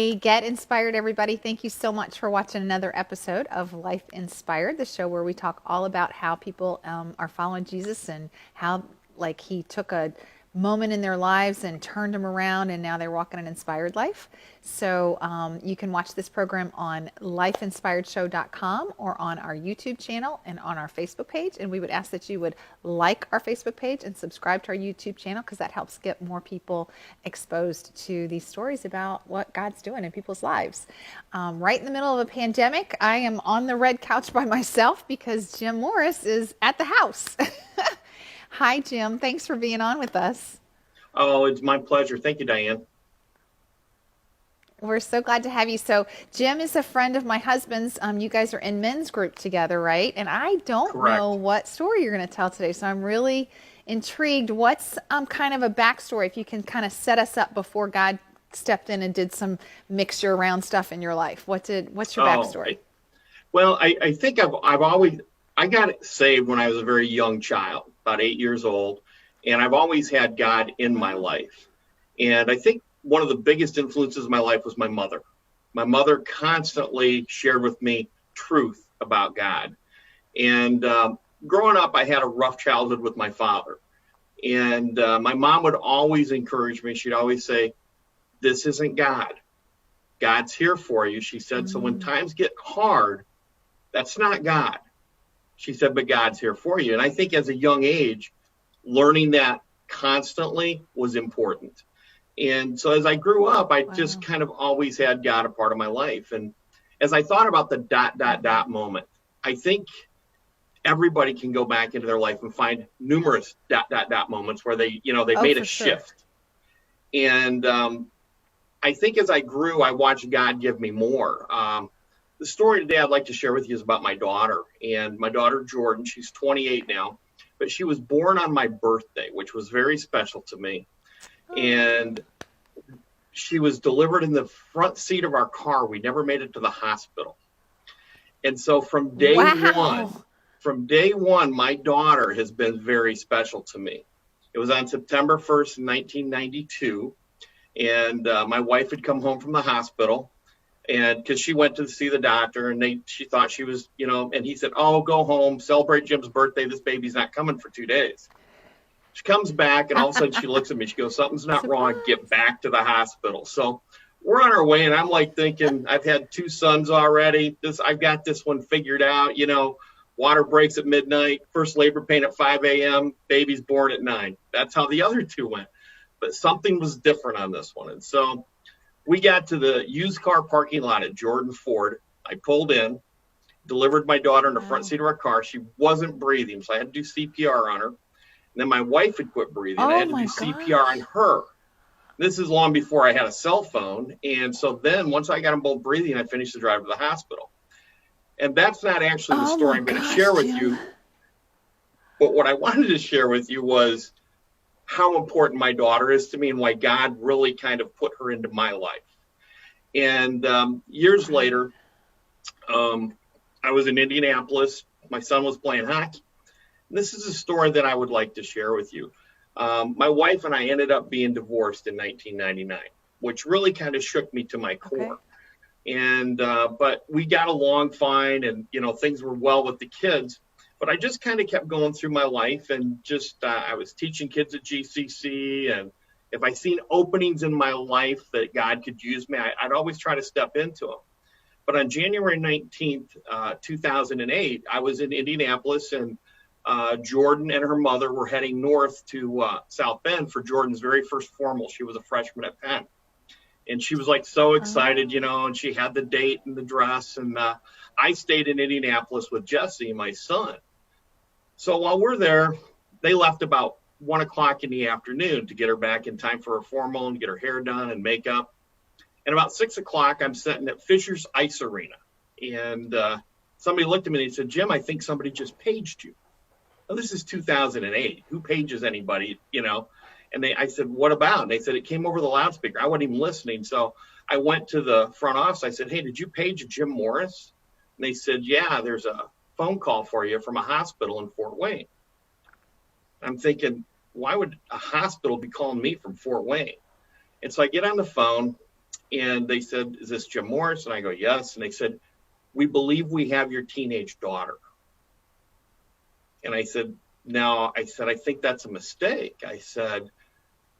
Hey, get inspired, everybody. Thank you so much for watching another episode of Life Inspired, the show where we talk all about how people are following Jesus and how, like, he took a moment in their lives and turned them around, and now they're walking an inspired life. So you can watch this program on lifeinspiredshow.com or on our YouTube channel and on our Facebook page. And we would ask that you would like our Facebook page and subscribe to our YouTube channel, because that helps get more people exposed to these stories about what God's doing in people's lives. Right in the middle of a pandemic, I am on the red couch by myself because Jim Morris is at the house. Hi, Jim. Thanks for being on with us. Oh, it's my pleasure. Thank you, Diane. We're so glad to have you. So Jim is a friend of my husband's. You guys are in men's group together, right? And I don't know Correct. what story you're going to tell today. So I'm really intrigued. What's kind of a backstory, if you can kind of set us up before God stepped in and did some mixture around stuff in your life. What's your backstory? Well, I think I got saved when I was a very young child, about 8 years old, and I've always had God in my life. And I think one of the biggest influences of my life was my mother. My mother constantly shared with me truth about God. And growing up, I had a rough childhood with my father. And my mom would always encourage me. She'd always say, "This isn't God. God's here for you," she said. "So when times get hard, that's not God." She said, "But God's here for you." And I think as a young age, learning that constantly was important. And so as I grew up, I just kind of always had God a part of my life. And as I thought about the ... moment, I think everybody can go back into their life and find numerous ... moments where they made a shift. And I think as I grew, I watched God give me more. The story today I'd like to share with you is about my daughter. And my daughter, Jordan, she's 28 now, but she was born on my birthday, which was very special to me. And she was delivered in the front seat of our car. We never made it to the hospital. And so from day one, my daughter has been very special to me. It was on September 1st, 1992. And my wife had come home from the hospital, and because she went to see the doctor, and she thought she was, and he said, "Oh, go home, celebrate Jim's birthday. This baby's not coming for 2 days." She comes back, and all of a sudden she looks at me. She goes, "Something's not wrong. Get back to the hospital." So we're on our way, and I'm like thinking, I've had 2 sons already. I've got this one figured out. Water breaks at midnight, first labor pain at 5 a.m., baby's born at 9. That's how the other 2 went. But something was different on this one. And so we got to the used car parking lot at Jordan Ford. I pulled in, delivered my daughter in the front seat of our car. She wasn't breathing, so I had to do CPR on her. And then my wife had quit breathing. I had to do CPR on her. This is long before I had a cell phone. And so then once I got them both breathing, I finished the drive to the hospital. And that's not actually the story I'm going to share with you. But what I wanted to share with you was how important my daughter is to me and why God really kind of put her into my life. And years later, I was in Indianapolis. My son was playing hockey. This is a story that I would like to share with you. My wife and I ended up being divorced in 1999, which really kind of shook me to my core. And but we got along fine, and things were well with the kids. But I just kind of kept going through my life, and just I was teaching kids at GCC, and if I seen openings in my life that God could use me, I'd always try to step into them. But on January 19th, 2008, I was in Indianapolis, and Jordan and her mother were heading north to South Bend for Jordan's very first formal. She was a freshman at Penn. And she was like so excited, and she had the date and the dress. And I stayed in Indianapolis with Jesse, my son. So while we're there, they left about 1 o'clock in the afternoon to get her back in time for her formal and get her hair done and makeup. And about 6 o'clock, I'm sitting at Fisher's Ice Arena. And somebody looked at me and they said, "Jim, I think somebody just paged you." Now, this is 2008. Who pages anybody, And I said, "What about?" And they said, "It came over the loudspeaker." I wasn't even listening. So I went to the front office. I said, "Hey, did you page Jim Morris?" And they said, "Yeah, there's a phone call for you from a hospital in Fort Wayne." I'm thinking, why would a hospital be calling me from Fort Wayne? And so I get on the phone, And they said, is this Jim Morris? And I go, yes. And they said, we believe we have your teenage daughter. And I said, no, I think that's a mistake. I said,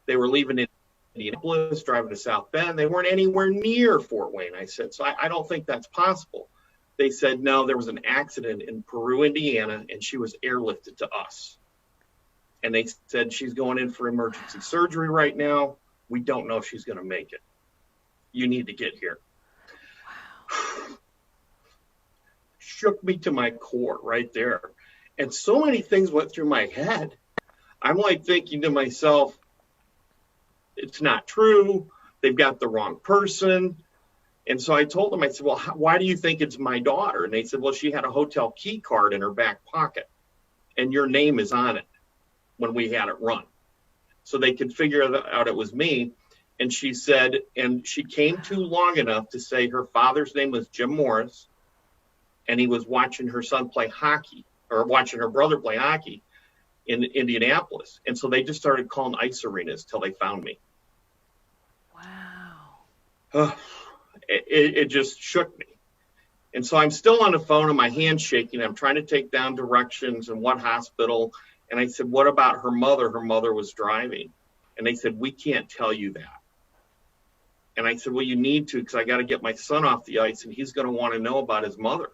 they were leaving Indianapolis, driving to South Bend. They weren't anywhere near Fort Wayne. I said, so I don't think that's possible. They said, no, there was an accident in Peru, Indiana, and she was airlifted to us. And they said, she's going in for emergency surgery right now. We don't know if she's going to make it. You need to get here. Wow. Shook me to my core right there. And so many things went through my head. I'm like thinking to myself, it's not true. They've got the wrong person. And so I told them, I said, well, why do you think it's my daughter? And they said, well, she had a hotel key card in her back pocket, and your name is on it when we had it run. So they could figure out it was me. And she said, and she came to long enough to say her father's name was Jim Morris, and he was watching her son play hockey, or watching her brother play hockey in Indianapolis. And so they just started calling ice arenas till they found me. Wow. It just shook me. And so I'm still on the phone and my hand's shaking. I'm trying to take down directions and what hospital. And I said, what about her mother? Her mother was driving. And they said, we can't tell you that. And I said, well, you need to, because I got to get my son off the ice and he's going to want to know about his mother.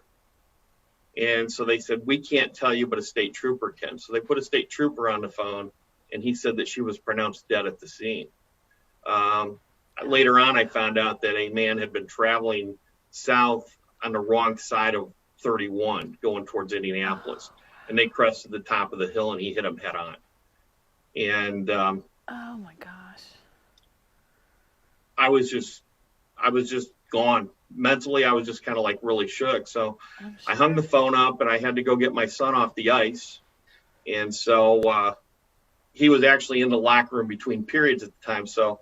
And so they said, we can't tell you, but a state trooper can. So they put a state trooper on the phone, and he said that she was pronounced dead at the scene. Later on, I found out that a man had been traveling south on the wrong side of 31 going towards Indianapolis. And they crested the top of the hill, and he hit him head on. And oh, my gosh. I was just gone. Mentally, I was just kind of like really shook. So sure. I hung the phone up and I had to go get my son off the ice. And so he was actually in the locker room between periods at the time. So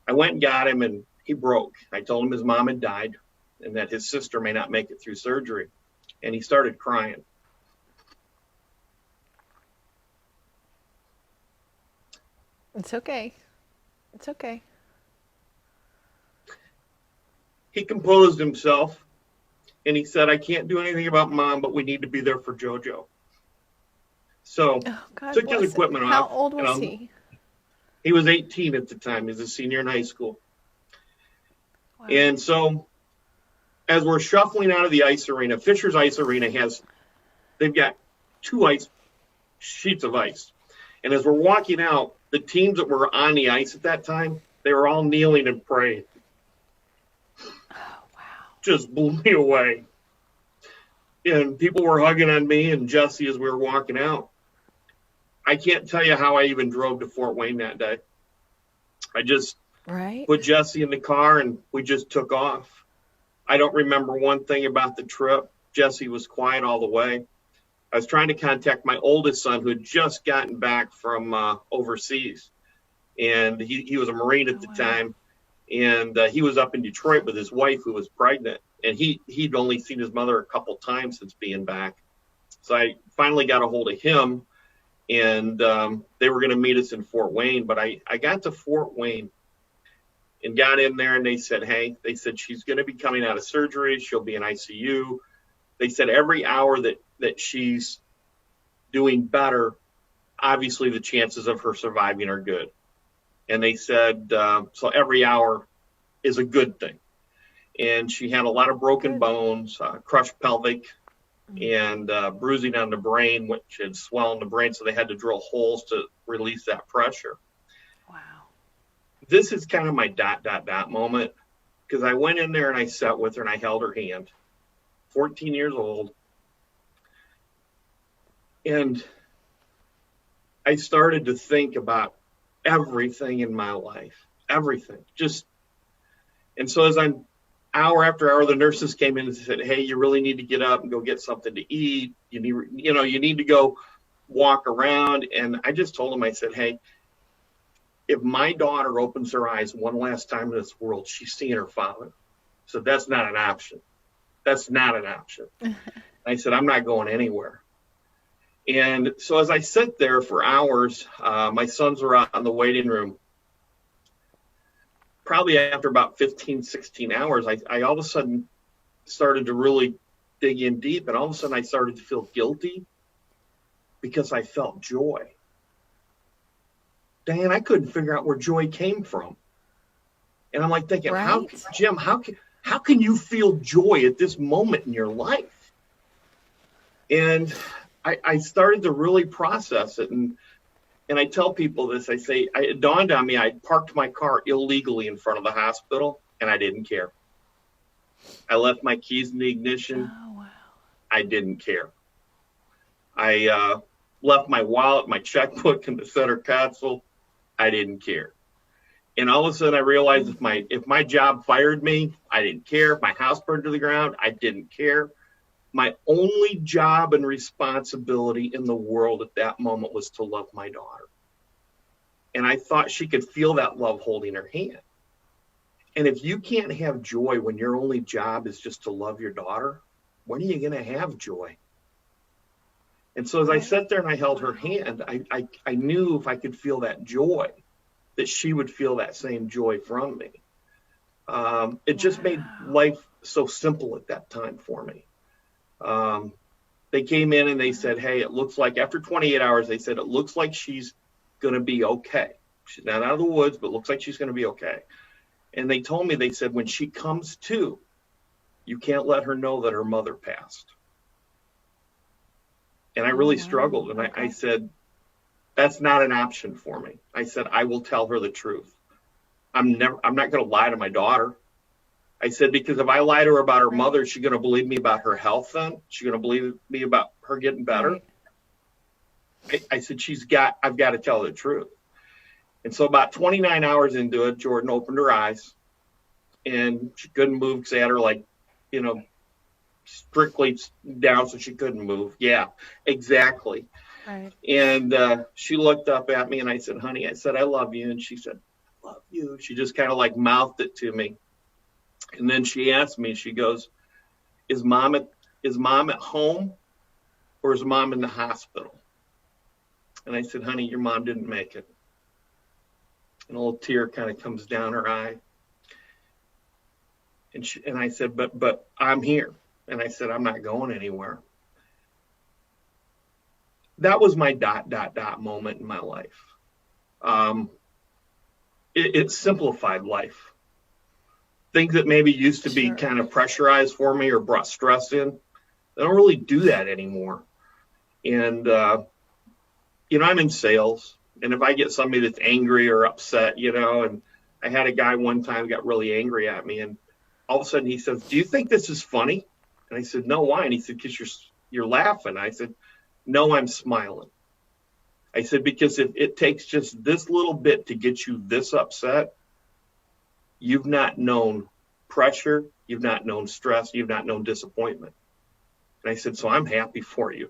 I went and got him and he broke. I told him his mom had died and that his sister may not make it through surgery. And he started crying. It's okay. It's okay. He composed himself and he said, I can't do anything about Mom, but we need to be there for JoJo. So took his equipment off. How old was he? He was 18 at the time. He was a senior in high school. Wow. And so as we're shuffling out of the ice arena, Fisher's Ice Arena they've got 2 ice sheets of ice. And as we're walking out, the teams that were on the ice at that time, they were all kneeling and praying. Just blew me away. And people were hugging on me and Jesse as we were walking out. I can't tell you how I even drove to Fort Wayne that day. I just put Jesse in the car and we just took off. I don't remember one thing about the trip. Jesse was quiet all the way. I was trying to contact my oldest son who had just gotten back from overseas. And he was a Marine at the time. And he was up in Detroit with his wife who was pregnant. And he'd only seen his mother a couple times since being back. So I finally got a hold of him. And they were going to meet us in Fort Wayne. But I got to Fort Wayne and got in there. And they said, she's going to be coming out of surgery. She'll be in ICU. They said every hour that she's doing better, obviously the chances of her surviving are good. And they said, so every hour is a good thing. And she had a lot of broken bones, crushed pelvic, and bruising on the brain, which had swollen the brain. So they had to drill holes to release that pressure. Wow. This is kind of my ... moment, because I went in there and I sat with her and I held her hand, 14 years old. And I started to think about everything in my life, everything. And so as I'm hour after hour, the nurses came in and said, hey, you really need to get up and go get something to eat. You need to go walk around. And I just told them, I said, hey, if my daughter opens her eyes one last time in this world, she's seeing her father. So that's not an option. That's not an option. I said, I'm not going anywhere. And so as I sit there for hours, my sons were out in the waiting room, probably after about 15, 16 hours, I all of a sudden started to really dig in deep. And all of a sudden I started to feel guilty because I felt joy. Diane, I couldn't figure out where joy came from. And I'm like thinking, Right. Jim, how can you feel joy at this moment in your life? And I started to really process it. And I tell people this, I say, it dawned on me, I parked my car illegally in front of the hospital and I didn't care. I left my keys in the ignition. Oh, wow. I didn't care. I left my wallet, my checkbook in the center console. I didn't care. And all of a sudden I realized if my job fired me, I didn't care. If my house burned to the ground, I didn't care. My only job and responsibility in the world at that moment was to love my daughter. And I thought she could feel that love holding her hand. And if you can't have joy when your only job is just to love your daughter, when are you going to have joy? And so as I sat there and I held her hand, I knew if I could feel that joy, that she would feel that same joy from me. It just made life so simple at that time for me. They came in and they said, hey, it looks like after 28 hours, they said, it looks like she's going to be okay. She's not out of the woods, but it looks like she's going to be okay. And they told me, they said, when she comes to, you can't let her know that her mother passed. And I really struggled. And I said, that's not an option for me. I said, I will tell her the truth. I'm not going to lie to my daughter. I said, because if I lie to her about her mother, is she going to believe me about her health then? Is she going to believe me about her getting better? Right. I said, I've got to tell her the truth. And so about 29 hours into it, Jordan opened her eyes and she couldn't move because they had her strictly down so she couldn't move. Yeah, exactly. Right. And she looked up at me and I said, honey, I said, I love you. And she said, I love you. She just kind of like mouthed it to me. And then she asked me, she goes, is mom at home or is mom in the hospital? And I said, honey, your mom didn't make it. And a little tear kind of comes down her eye. And I said, but I'm here. And I said, I'm not going anywhere. That was my ... moment in my life. It simplified life. Things that maybe used to be kind of pressurized for me or brought stress in, they don't really do that anymore. And, I'm in sales. And if I get somebody that's angry or upset, and I had a guy one time got really angry at me. And all of a sudden he says, do you think this is funny? And I said, no, why? And he said, because you're laughing. I said, no, I'm smiling. I said, because if it takes just this little bit to get you this upset, you've not known pressure, you've not known stress, you've not known disappointment. And I said, so I'm happy for you.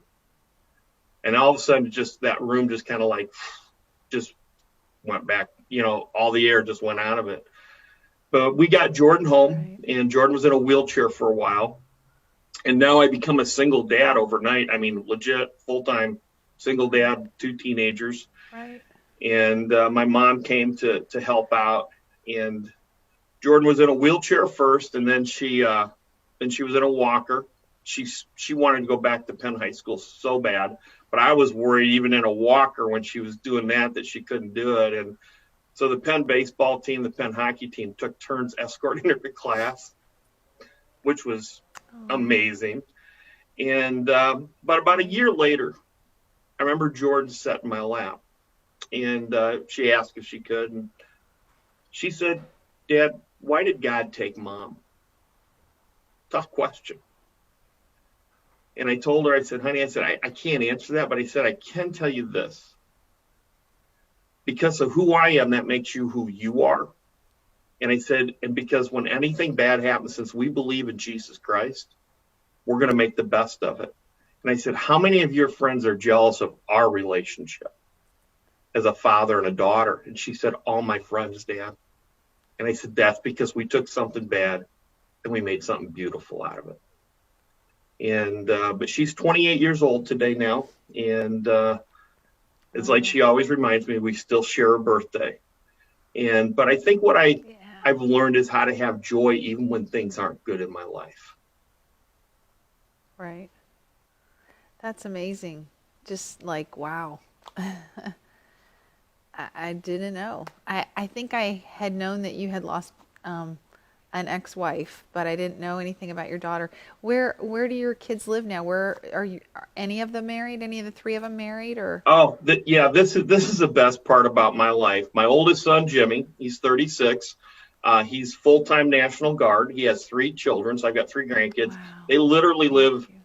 And all of a sudden, just that room just kind of like just went back, all the air just went out of it. But we got Jordan home, and Jordan was in a wheelchair for a while. And now I become a single dad overnight. I mean, legit, full-time single dad, 2 teenagers. Right. And my mom came to help out. And Jordan was in a wheelchair first, and then she was in a walker. She wanted to go back to Penn High School so bad. But I was worried, even in a walker, when she was doing that she couldn't do it. And so the Penn baseball team, the Penn hockey team took turns escorting her to class, which was amazing. And but about a year later, I remember Jordan sat in my lap, and she asked if she could, and she said, Dad, why did God take Mom? Tough question. And I told her, I said, honey, I can't answer that, but I said, I can tell you this. Because of who I am, that makes you who you are. And I said, and because when anything bad happens, since we believe in Jesus Christ, we're going to make the best of it. And I said, how many of your friends are jealous of our relationship as a father and a daughter? And she said, all my friends, Dad. And I said, that's because we took something bad and we made something beautiful out of it. And but she's 28 years old today now, and it's like she always reminds me we still share a birthday. But I think what I I've learned is how to have joy even when things aren't good in my life. Right. That's amazing. Just like, wow. I didn't know. I think I had known that you had lost an ex-wife, but I didn't know anything about your daughter. Where do your kids live now? Where are any of them married? Any of the three of them married or? Oh, yeah, this is the best part about my life. My oldest son, Jimmy, he's 36. He's full-time National Guard. He has 3 children, so I've got 3 grandkids. Wow. They literally Thank live you.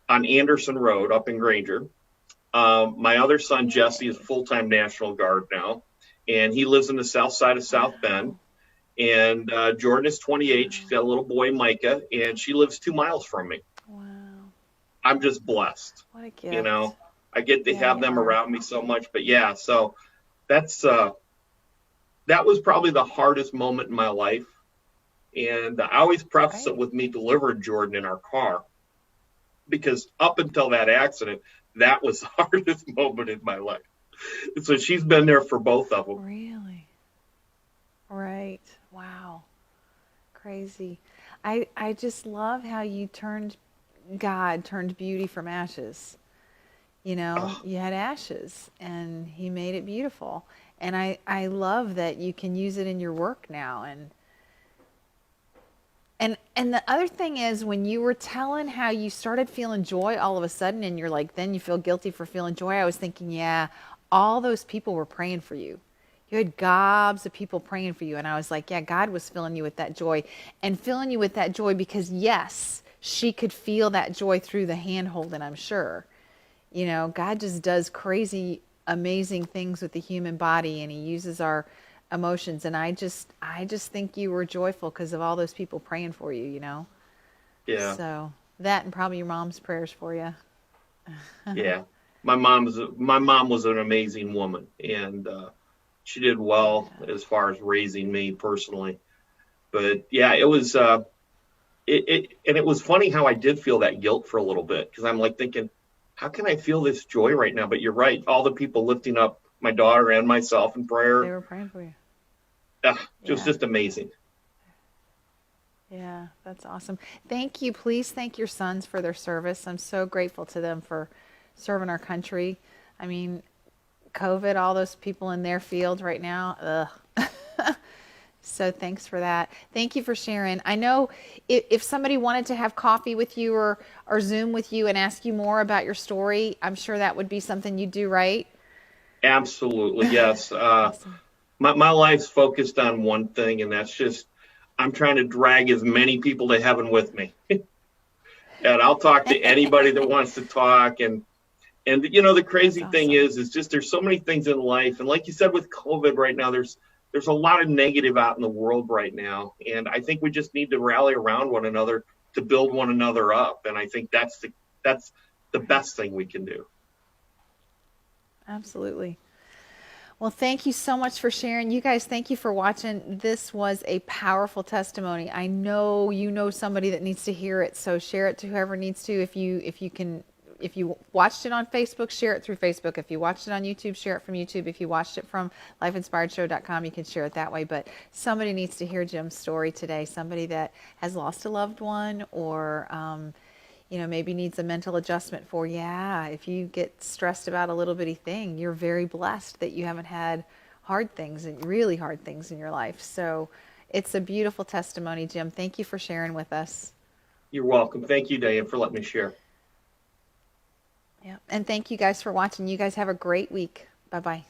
on Anderson Road up in Granger. My other son, Jesse, is Yay. full-time National Guard now, and he lives in the south side of South Bend. Wow. And Jordan is 28. She's Wow. got a little boy, Micah, and she lives 2 miles from me. Wow. I'm just blessed. What a You gift. know, I get to Yeah, have you them are. around me so much. But yeah, so that's that was probably the hardest moment in my life. And I always preface it Right. with me delivering Jordan in our car because up until that accident, that was the hardest moment in my life. So she's been there for both of them. Really? Right. Wow. Crazy. I just love how you God turned beauty from ashes. You know, Oh, you had ashes and he made it beautiful. And I love that you can use it in your work now. And the other thing is when you were telling how you started feeling joy all of a sudden and you're like, then you feel guilty for feeling joy. I was thinking, yeah, all those people were praying for you. You had gobs of people praying for you. And I was like, yeah, God was filling you with that joy and filling you with that joy because yes, she could feel that joy through the hand holding, I'm sure. You know, God just does crazy, amazing things with the human body and he uses our emotions. And I just think you were joyful because of all those people praying for you, you know? yeah, So that and probably your mom's prayers for you. yeah. My mom was an amazing woman, and she did well Yeah. as far as raising me personally. But yeah, it was and it was funny how I did feel that guilt for a little bit because I'm like thinking, how can I feel this joy right now? But you're right, all the people lifting up my daughter and myself in They prayer, were praying for you. it was Yeah. just amazing. Yeah. That's awesome. Thank you. Please thank your sons for their service. I'm so grateful to them for serving our country. I mean, COVID, all those people in their field right now. Ugh. So thanks for that. Thank you for sharing. I know if somebody wanted to have coffee with you or Zoom with you and ask you more about your story, I'm sure that would be something you do, right? Absolutely, yes. Awesome. My life's focused on one thing, and that's just I'm trying to drag as many people to heaven with me. And I'll talk to anybody that wants to talk. And the That's crazy thing awesome. is just there's so many things in life, and like you said with COVID right now, there's a lot of negative out in the world right now, and I think we just need to rally around one another to build one another up, and I think that's the Right. best thing we can do. Absolutely. Well, thank you so much for sharing. You guys, thank you for watching. This was a powerful testimony. I know you know somebody that needs to hear it, so share it to whoever needs to. If you watched it on Facebook, share it through Facebook. If you watched it on YouTube, share it from YouTube. If you watched it from lifeinspiredshow.com, you can share it that way. But somebody needs to hear Jim's story today. Somebody that has lost a loved one or maybe needs a mental adjustment for, yeah, if you get stressed about a little bitty thing, you're very blessed that you haven't had hard things and really hard things in your life. So it's a beautiful testimony, Jim. Thank you for sharing with us. You're welcome. Thank you, Diane, for letting me share. Yeah. And thank you guys for watching. You guys have a great week. Bye-bye.